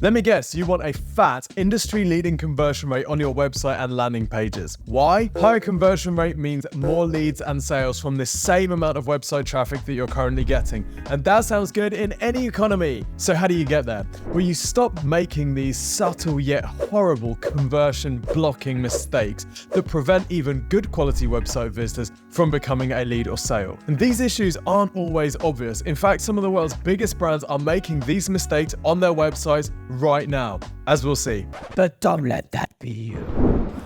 Let me guess, you want a fat, industry-leading conversion rate on your website and landing pages. Why? Higher conversion rate means more leads and sales from the same amount of website traffic that you're currently getting. And that sounds good in any economy. So how do you get there? Well, you stop making these subtle yet horrible conversion blocking mistakes that prevent even good quality website visitors from becoming a lead or sale. And these issues aren't always obvious. In fact, some of the world's biggest brands are making these mistakes on their websites right now, as we'll see. But don't let that be you.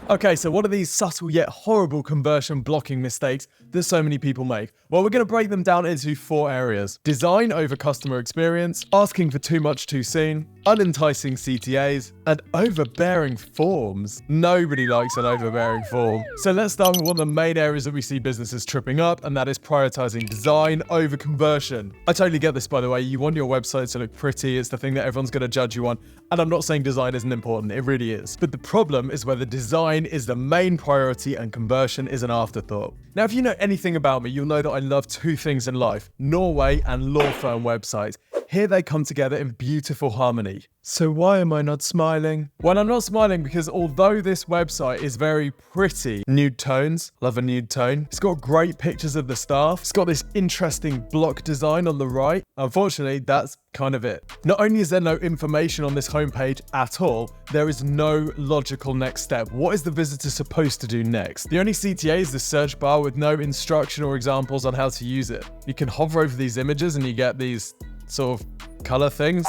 Okay, so what are these subtle yet horrible conversion blocking mistakes that so many people make? Well, we're going to break them down into 4 areas. Design over customer experience, asking for too much too soon, unenticing CTAs, and overbearing forms. Nobody likes an overbearing form. So let's start with one of the main areas that we see businesses tripping up, and that is prioritizing design over conversion. I totally get this, by the way. You want your website to look pretty. It's the thing that everyone's going to judge you on. And I'm not saying design isn't important. It really is. But the problem is whether design is the main priority and conversion is an afterthought. Now, if you know anything about me, you'll know that I love 2 things in life: Norway and law firm websites. Here they come together in beautiful harmony. So why am I not smiling? Well, I'm not smiling because although this website is very pretty, nude tones, love a nude tone. It's got great pictures of the staff. It's got this interesting block design on the right. Unfortunately, that's kind of it. Not only is there no information on this homepage at all, there is no logical next step. What is the visitor supposed to do next? The only CTA is the search bar with no instruction or examples on how to use it. You can hover over these images and you get these sort of color things.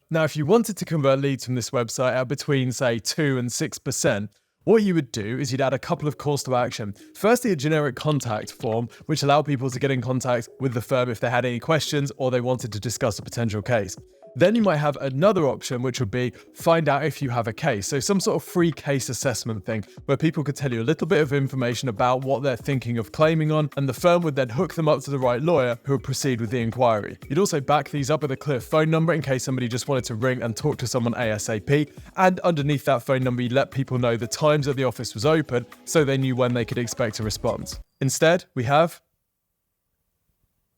Now, if you wanted to convert leads from this website at between, say, 2 and 6%, what you would do is you'd add a couple of calls to action. Firstly, a generic contact form, which allowed people to get in contact with the firm if they had any questions or they wanted to discuss a potential case. Then you might have another option, which would be find out if you have a case. So some sort of free case assessment thing where people could tell you a little bit of information about what they're thinking of claiming on, and the firm would then hook them up to the right lawyer who would proceed with the inquiry. You'd also back these up with a clear phone number in case somebody just wanted to ring and talk to someone ASAP. And underneath that phone number, you let people know the times that the office was open so they knew when they could expect a response. Instead, we have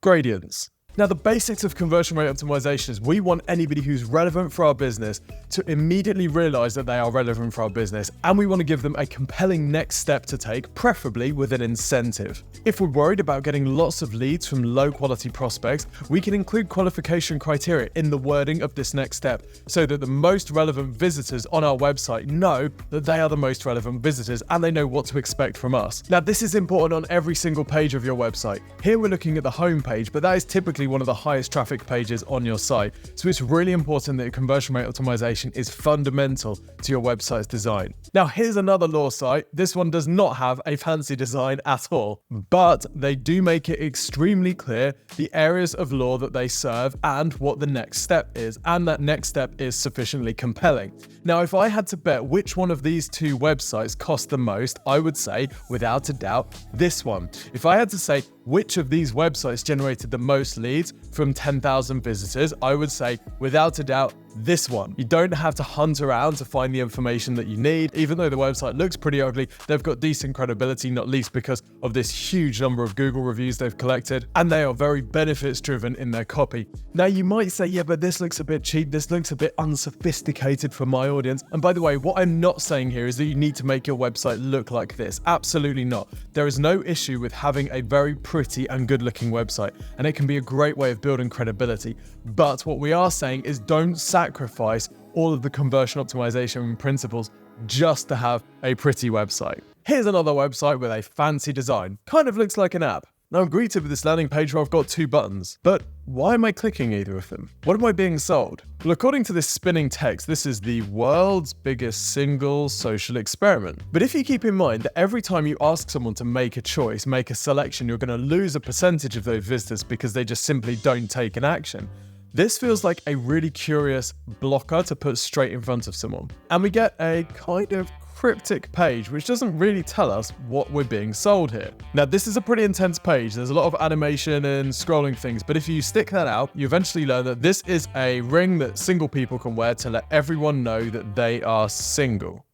gradients. Now, the basics of conversion rate optimization is we want anybody who's relevant for our business to immediately realize that they are relevant for our business, and we want to give them a compelling next step to take, preferably with an incentive. If we're worried about getting lots of leads from low quality prospects, we can include qualification criteria in the wording of this next step so that the most relevant visitors on our website know that they are the most relevant visitors and they know what to expect from us. Now, this is important on every single page of your website. Here we're looking at the home page, but that is typically one of the highest traffic pages on your site. So it's really important that your conversion rate optimization is fundamental to your website's design. Now, here's another law site. This one does not have a fancy design at all, but they do make it extremely clear the areas of law that they serve and what the next step is, and that next step is sufficiently compelling. Now, if I had to bet which one of these 2 websites cost the most, I would say, without a doubt, this one. If I had to say which of these websites generated the most leads from 10,000 visitors, I would say, without a doubt, this one. You don't have to hunt around to find the information that you need. Even though the website looks pretty ugly, they've got decent credibility, not least because of this huge number of Google reviews they've collected, and they are very benefits driven in their copy. Now, you might say, yeah, but this looks a bit cheap. This looks a bit unsophisticated for my audience. And by the way, what I'm not saying here is that you need to make your website look like this. Absolutely not. There is no issue with having a very pretty and good looking website, and it can be a great way of building credibility. But what we are saying is don't sacrifice all of the conversion optimization principles just to have a pretty website. Here's another website with a fancy design. Kind of looks like an app. Now, I'm greeted with this landing page where I've got 2 buttons, but why am I clicking either of them? What am I being sold? Well, according to this spinning text, this is the world's biggest single social experiment. But if you keep in mind that every time you ask someone to make a choice, make a selection, you're going to lose a percentage of those visitors because they just simply don't take an action. This feels like a really curious blocker to put straight in front of someone. And we get a kind of cryptic page, which doesn't really tell us what we're being sold here. Now, this is a pretty intense page. There's a lot of animation and scrolling things, but if you stick that out, you eventually learn that this is a ring that single people can wear to let everyone know that they are single.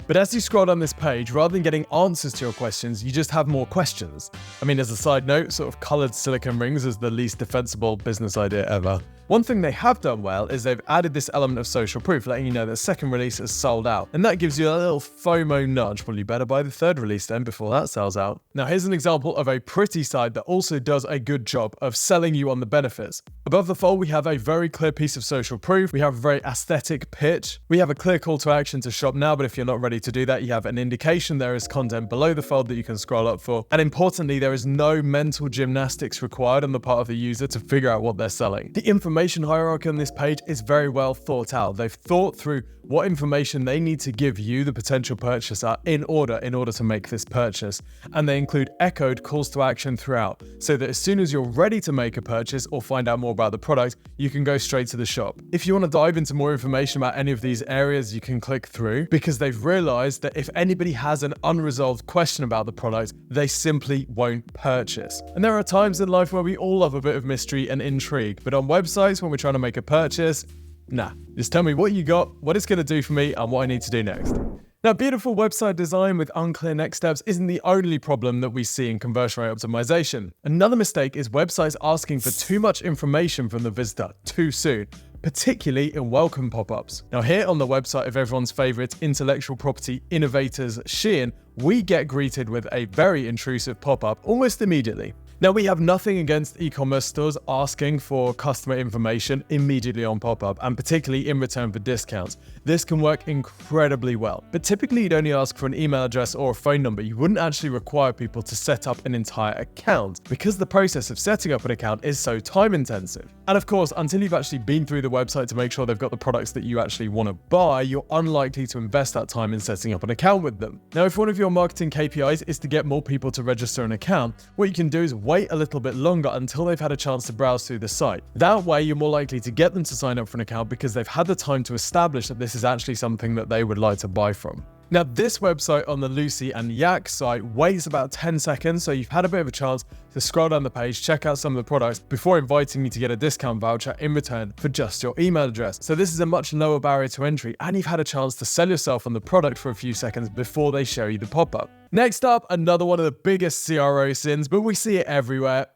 But as you scroll down this page, rather than getting answers to your questions, you just have more questions. I mean, as a side note, sort of colored silicone rings is the least defensible business idea ever. One thing they have done well is they've added this element of social proof, letting you know that second release is sold out. And that gives you a little FOMO nudge. Well, you better buy the third release then before that sells out. Now, here's an example of a pretty site that also does a good job of selling you on the benefits. Above the fold, we have a very clear piece of social proof. We have a very aesthetic pitch. We have a clear call to action to shop now, but if you're not ready to do that, you have an indication there is content below the fold that you can scroll up for. And importantly, there is no mental gymnastics required on the part of the user to figure out what they're selling. The information hierarchy on this page is very well thought out. They've thought through what information they need to give you, the potential purchaser, in order to make this purchase. And they include echoed calls to action throughout, so that as soon as you're ready to make a purchase or find out more about the product, you can go straight to the shop. If you want to dive into more information about any of these areas, you can click through, because they've realized that if anybody has an unresolved question about the product, they simply won't purchase. And there are times in life where we all love a bit of mystery and intrigue, but on websites, when we're trying to make a purchase, nah, just tell me what you got, what it's going to do for me, and what I need to do next. Now, beautiful website design with unclear next steps isn't the only problem that we see in conversion rate optimization. Another mistake is websites asking for too much information from the visitor too soon, particularly in welcome pop-ups. Now, here on the website of everyone's favorite intellectual property innovators, Shein, we get greeted with a very intrusive pop-up almost immediately. Now, we have nothing against e-commerce stores asking for customer information immediately on pop-up, and particularly in return for discounts. This can work incredibly well, but typically you'd only ask for an email address or a phone number. You wouldn't actually require people to set up an entire account, because the process of setting up an account is so time intensive. And of course, until you've actually been through the website to make sure they've got the products that you actually want to buy, you're unlikely to invest that time in setting up an account with them. Now, if one of your marketing KPIs is to get more people to register an account, what you can do is wait a little bit longer until they've had a chance to browse through the site. That way, you're more likely to get them to sign up for an account because they've had the time to establish that this is actually something that they would like to buy from. Now, this website on the Lucy and Yak site waits about 10 seconds, so you've had a bit of a chance to scroll down the page, check out some of the products before inviting you to get a discount voucher in return for just your email address. So this is a much lower barrier to entry, and you've had a chance to sell yourself on the product for a few seconds before they show you the pop-up. Next up, another one of the biggest CRO sins, but we see it everywhere.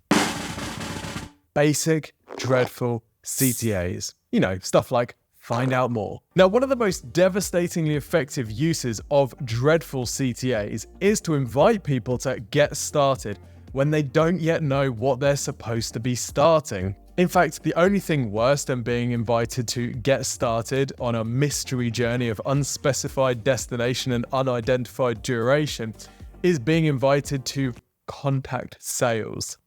Basic, dreadful CTAs. You know, stuff like find out more. Now, one of the most devastatingly effective uses of dreadful CTAs is to invite people to get started when they don't yet know what they're supposed to be starting. In fact, the only thing worse than being invited to get started on a mystery journey of unspecified destination and unidentified duration is being invited to contact sales.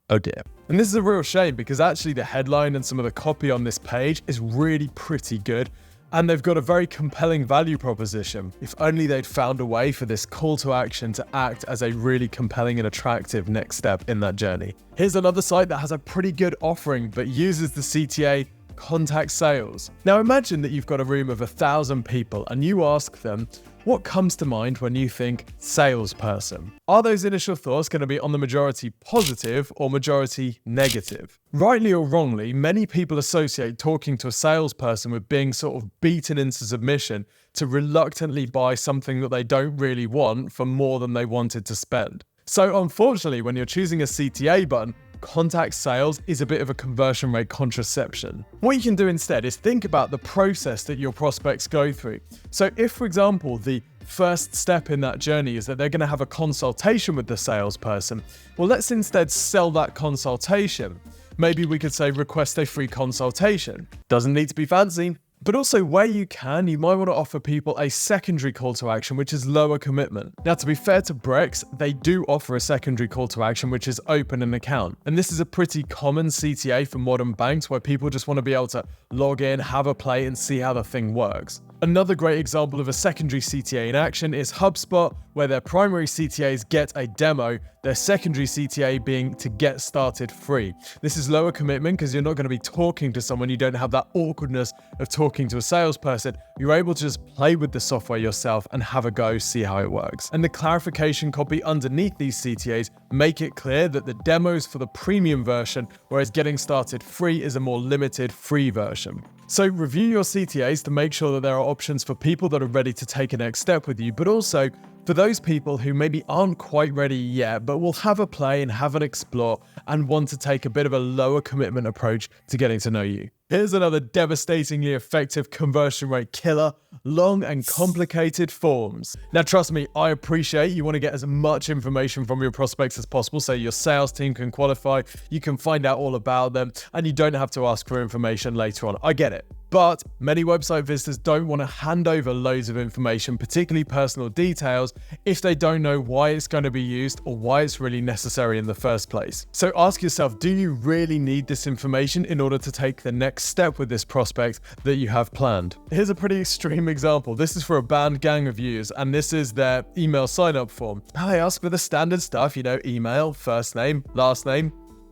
Oh dear. And this is a real shame, because actually the headline and some of the copy on this page is really pretty good, and they've got a very compelling value proposition. If only they'd found a way for this call to action to act as a really compelling and attractive next step in that journey. Here's another site that has a pretty good offering but uses the CTA contact sales. Now, imagine that you've got a room of 1,000 people and you ask them, what comes to mind when you think salesperson? Are those initial thoughts going to be on the majority positive or majority negative? Rightly or wrongly, many people associate talking to a salesperson with being sort of beaten into submission to reluctantly buy something that they don't really want for more than they wanted to spend. So unfortunately, when you're choosing a CTA button, contact sales is a bit of a conversion rate contraception. What you can do instead is think about the process that your prospects go through. So if, for example, the first step in that journey is that they're going to have a consultation with the salesperson, well, let's instead sell that consultation. Maybe we could say request a free consultation. Doesn't need to be fancy. But also, where you can, you might want to offer people a secondary call to action, which is lower commitment. Now, to be fair to Brex, they do offer a secondary call to action, which is open an account. And this is a pretty common CTA for modern banks, where people just want to be able to log in, have a play, and see how the thing works. Another great example of a secondary CTA in action is HubSpot, where their primary CTAs get a demo, their secondary CTA being to get started free. This is lower commitment because you're not going to be talking to someone, you don't have that awkwardness of talking to a salesperson. You're able to just play with the software yourself and have a go, see how it works. And the clarification copy underneath these CTAs make it clear that the demo's for the premium version, whereas getting started free is a more limited free version. So review your CTAs to make sure that there are options for people that are ready to take a next step with you, but also For those people who maybe aren't quite ready yet, but will have a play and have an explore and want to take a bit of a lower commitment approach to getting to know you. Here's another devastatingly effective conversion rate killer: long and complicated forms. Now, trust me, I appreciate you want to get as much information from your prospects as possible so your sales team can qualify, you can find out all about them, and you don't have to ask for information later on. I get it. But many website visitors don't want to hand over loads of information, particularly personal details, if they don't know why it's going to be used or why it's really necessary in the first place. So ask yourself, do you really need this information in order to take the next step with this prospect that you have planned? Here's a pretty extreme example. This is for a band gang of users, and this is their email sign-up form. Now they ask for the standard stuff, email, first name, last name,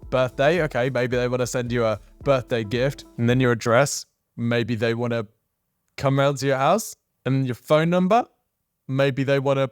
birthday. Okay, maybe they want to send you a birthday gift, and then your address. Maybe they want to come round to your house, and your phone number. Maybe they want to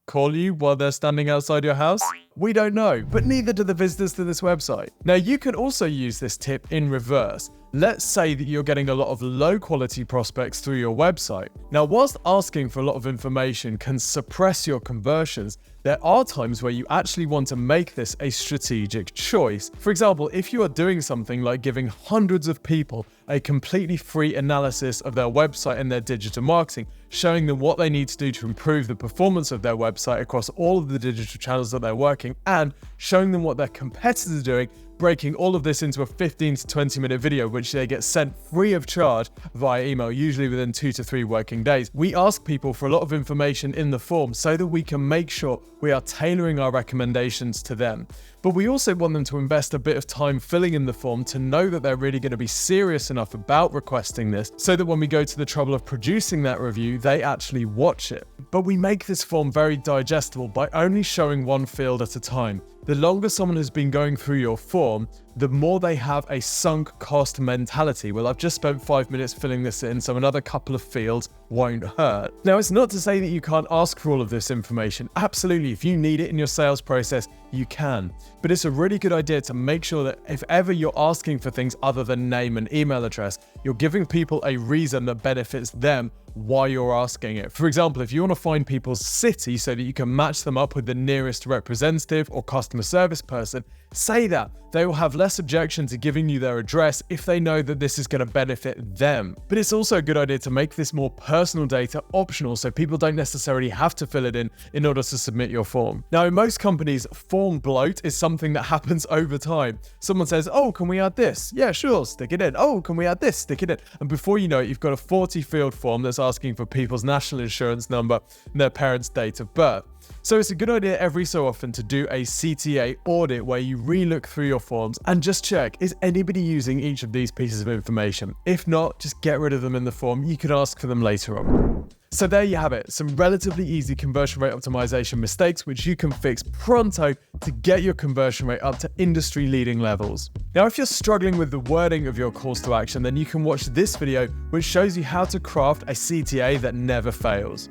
call you while they're standing outside your house. We don't know, but neither do the visitors to this website. Now, you can also use this tip in reverse. Let's say that you're getting a lot of low quality prospects through your website. Now, whilst asking for a lot of information can suppress your conversions, there are times where you actually want to make this a strategic choice. For example, if you are doing something like giving hundreds of people a completely free analysis of their website and their digital marketing, showing them what they need to do to improve the performance of their website across all of the digital channels that they're working, and showing them what their competitors are doing, breaking all of this into a 15 to 20 minute video, which they get sent free of charge via email, usually within 2 to 3 working days. We ask people for a lot of information in the form so that we can make sure we are tailoring our recommendations to them. But we also want them to invest a bit of time filling in the form to know that they're really going to be serious enough about requesting this, so that when we go to the trouble of producing that review, they actually watch it. But we make this form very digestible by only showing one field at a time. The longer someone has been going through your form, the more they have a sunk cost mentality. Well, I've just spent 5 minutes filling this in, so another couple of fields won't hurt. Now, it's not to say that you can't ask for all of this information. Absolutely, if you need it in your sales process, you can. But it's a really good idea to make sure that if ever you're asking for things other than name and email address, you're giving people a reason that benefits them why you're asking it. For example, if you want to find people's city so that you can match them up with the nearest representative or customer service person, say that. They will have less objection to giving you their address if they know that this is going to benefit them. But it's also a good idea to make this more personal data optional, so people don't necessarily have to fill it in order to submit your form. Now, in most companies, form bloat is something that happens over time. Someone says, oh, can we add this? Yeah, sure, stick it in. Oh, can we add this? Stick it in. And before you know it, you've got a 40-field form that's asking for people's national insurance number and their parents' date of birth. So it's a good idea every so often to do a CTA audit where you re-look through your forms and just check, is anybody using each of these pieces of information? If not, just get rid of them in the form. You could ask for them later on. So there you have it, some relatively easy conversion rate optimization mistakes which you can fix pronto to get your conversion rate up to industry leading levels. Now, if you're struggling with the wording of your calls to action, then you can watch this video which shows you how to craft a CTA that never fails.